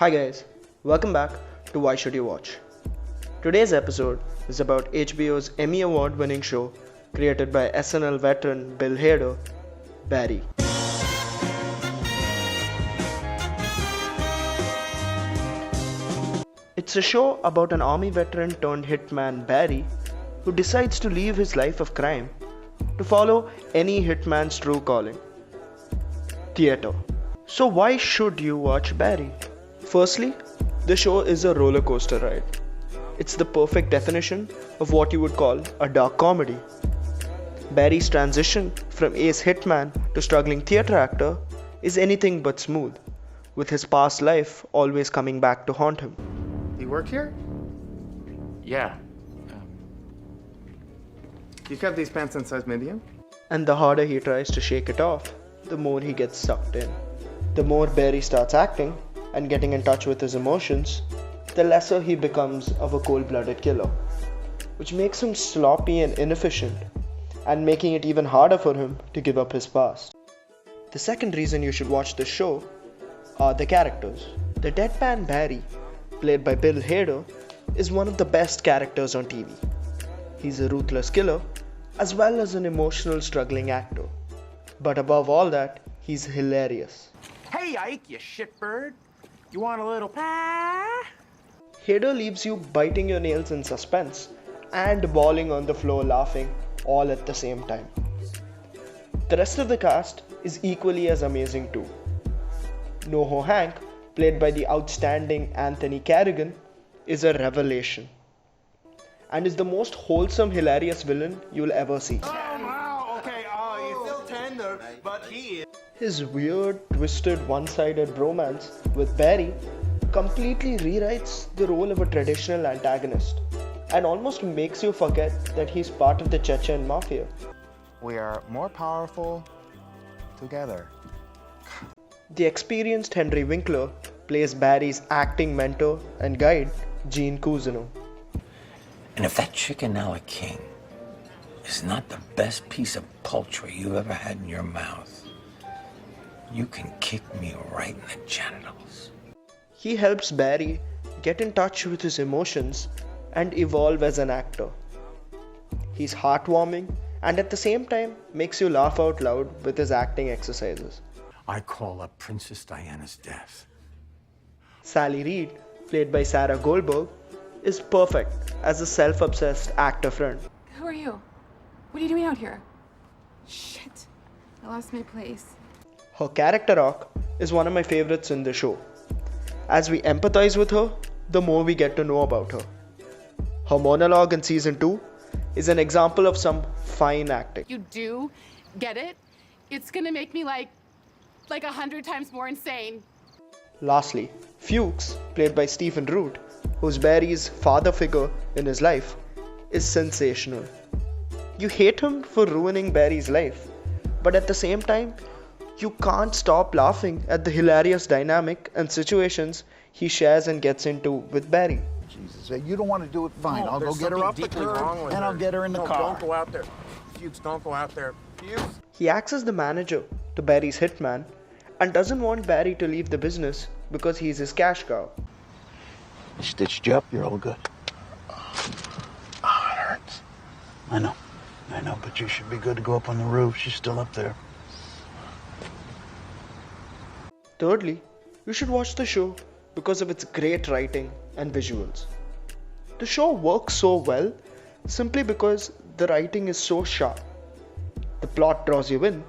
Hi guys, welcome back to Why Should You Watch. Today's episode is about HBO's Emmy Award winning show created by SNL veteran Bill Hader, Barry. It's a show about an army veteran turned hitman Barry who decides to leave his life of crime to follow any hitman's true calling, theatre. So why should you watch Barry? Firstly, the show is a roller coaster ride. It's the perfect definition of what you would call a dark comedy. Barry's transition from ace hitman to struggling theatre actor is anything but smooth, with his past life always coming back to haunt him. You work here? Yeah. You kept these pants in size medium? And the harder he tries to shake it off, the more he gets sucked in. The more Barry starts acting and getting in touch with his emotions, the lesser he becomes of a cold-blooded killer, which makes him sloppy and inefficient, and making it even harder for him to give up his past. The second reason you should watch the show are the characters. The deadpan Barry, played by Bill Hader, is one of the best characters on TV. He's a ruthless killer, as well as an emotional struggling actor. But above all that, he's hilarious. Hey, Ike, you shitbird. You want a little pie? Hader leaves you biting your nails in suspense and bawling on the floor laughing all at the same time. The rest of the cast is equally as amazing too. NoHo Hank, played by the outstanding Anthony Carrigan, is a revelation and is the most wholesome, hilarious villain you'll ever see. Oh, wow, okay, he's still tender, but he is. His weird, twisted, one-sided bromance with Barry completely rewrites the role of a traditional antagonist and almost makes you forget that he's part of the Chechen mafia. We are more powerful together. The experienced Henry Winkler plays Barry's acting mentor and guide, Gene Cousineau. And if that chicken a la king is not the best piece of poultry you've ever had in your mouth, you can kick me right in the genitals. He helps Barry get in touch with his emotions and evolve as an actor. He's heartwarming and at the same time makes you laugh out loud with his acting exercises. I call up Princess Diana's death. Sally Reed, played by Sarah Goldberg, is perfect as a self-obsessed actor friend. Who are you? What are you doing out here? Shit. I lost my place. Her character arc is one of my favorites in the show. As we empathize with her, the more we get to know about her. Her monologue in season 2 is an example of some fine acting. You do get it? It's gonna make me like 100 times more insane. Lastly, Fuchs, played by Stephen Root, who's Barry's father figure in his life, is sensational. You hate him for ruining Barry's life, but at the same time, you can't stop laughing at the hilarious dynamic and situations he shares and gets into with Barry. Jesus, you don't want to do it, fine. No, I'll go there's get her up the something deeply wrong curb with and I'll her. get her in the No, car. Don't go out there. Fuchs, don't go out there. Fuchs. He acts as the manager to Barry's hitman and doesn't want Barry to leave the business because he's his cash cow. Stitched you up, you're all good. Oh, it hurts. I know, but you should be good to go up on the roof. She's still up there. Thirdly, you should watch the show because of its great writing and visuals. The show works so well simply because the writing is so sharp. The plot draws you in,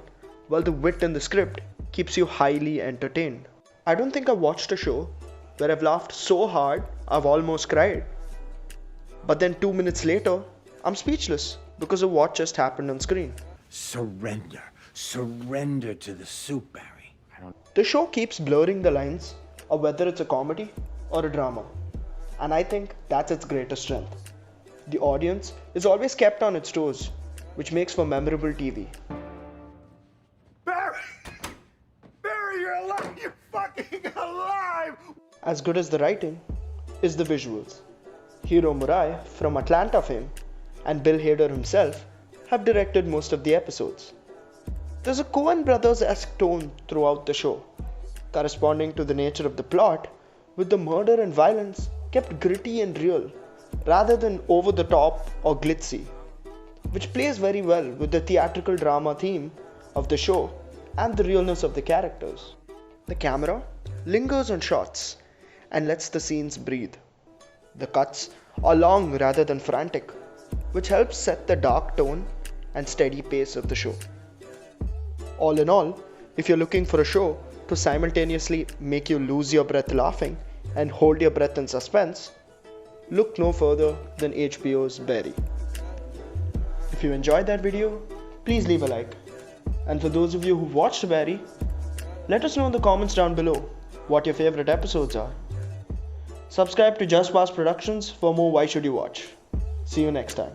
while the wit in the script keeps you highly entertained. I don't think I've watched a show where I've laughed so hard I've almost cried. But then 2 minutes later, I'm speechless because of what just happened on screen. Surrender. Surrender to the soup, Barry. The show keeps blurring the lines of whether it's a comedy or a drama, and I think that's its greatest strength. The audience is always kept on its toes, which makes for memorable TV. Barry! Barry, you're alive! You're fucking alive! As good as the writing is the visuals. Hiro Murai from Atlanta fame and Bill Hader himself have directed most of the episodes. There's a Coen Brothers-esque tone throughout the show, corresponding to the nature of the plot, with the murder and violence kept gritty and real rather than over the top or glitzy, which plays very well with the theatrical drama theme of the show and the realness of the characters. The camera lingers on shots and lets the scenes breathe. The cuts are long rather than frantic, which helps set the dark tone and steady pace of the show. All in all, if you're looking for a show to simultaneously make you lose your breath laughing and hold your breath in suspense, look no further than HBO's Barry. If you enjoyed that video, please leave a like. And for those of you who watched Barry, let us know in the comments down below what your favorite episodes are. Subscribe to Just Pass Productions for more Why Should You Watch. See you next time.